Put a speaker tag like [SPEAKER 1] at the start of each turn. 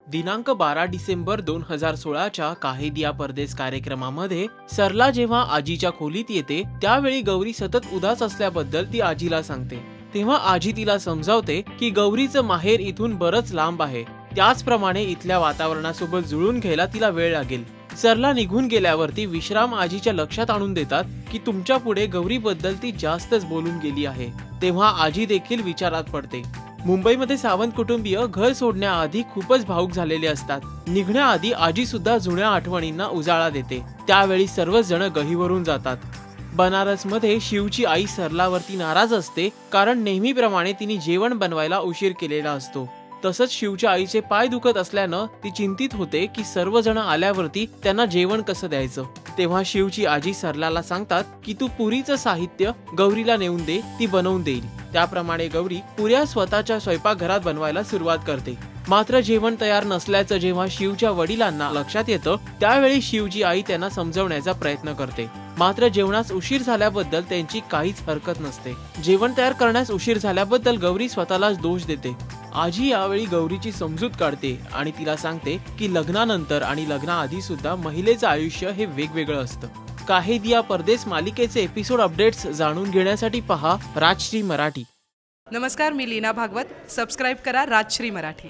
[SPEAKER 1] दिनांक 12 डिसेंबर 2016च्या काहे दिया परदेस कार्यक्रमामध्ये सरला जेव्हा आजीच्या खोलीत येते त्यावेळी गौरी सतत उदास असल्याबद्दल ती आजीला सांगते। तेव्हा आजी तिला समजावते की गौरीचं माहेर इथून बरंच लांब आहे, त्याचप्रमाणे इथल्या वातावरणासोबत जुळून घ्यायला तिला वेळ लागेल। सरला निघून गेल्यावरती विश्राम आजीच्या लक्षात आणून देतात की तुमच्या पुढे गौरीबद्दल ती जास्तच बोलून गेली आहे। तेव्हा आजी देखील विचारात पडते। मुंबईमध्ये सावंत कुटुंबीय घर सोडण्याआधी खूपच भावुक झालेले असतात। निघण्याआधी आजी सुद्धा जुन्या आठवणींना उजाळा देते। त्यावेळी सर्वच जण गहिवरून जातात। बनारसमध्ये शिवची आई सरलावरती नाराज असते, कारण नेहमीप्रमाणे तिने जेवण बनवायला उशीर केलेला असतो। तसंच शिवच्या आईचे पाय दुखत असल्यानं ती चिंतित होते की सर्वजण आल्यावरती त्यांना जेवण कसं द्यायचं। तेव्हा शिवची आजी सरलाला सांगतात की तू पुरीचं साहित्य गौरीला नेऊन दे, ती बनवून देईल। त्याप्रमाणे गौरी पुऱ्या स्वतःच्या स्वयंपाकघरात बनवायला सुरुवात करते। मात्र जेवण तयार नसल्याचं जेव्हा शिवच्या वडिलांना लक्षात येतं त्यावेळी शिवची आई त्यांना समजवण्याचा प्रयत्न करते। मात्र जेवणास उशीर झाल्याबद्दल त्यांची काहीच हरकत नसते। जेवण तयार करण्यास उशीर झाल्याबद्दल गौरी स्वतःलाच दोष देते। आजी यावेळी गौरीची समजूत काढते आणि तिला सांगते की लग्नानंतर आणि लग्नाआधी सुद्धा महिलेचं आयुष्य हे वेगवेगळं असतं। काहे दिया परदेस मालिकेचे एपिसोड अपडेट्स जाणून घेण्यासाठी पहा राजश्री मराठी।
[SPEAKER 2] नमस्कार, मी लीना भागवत। सबस्क्राईब करा राजश्री मराठी।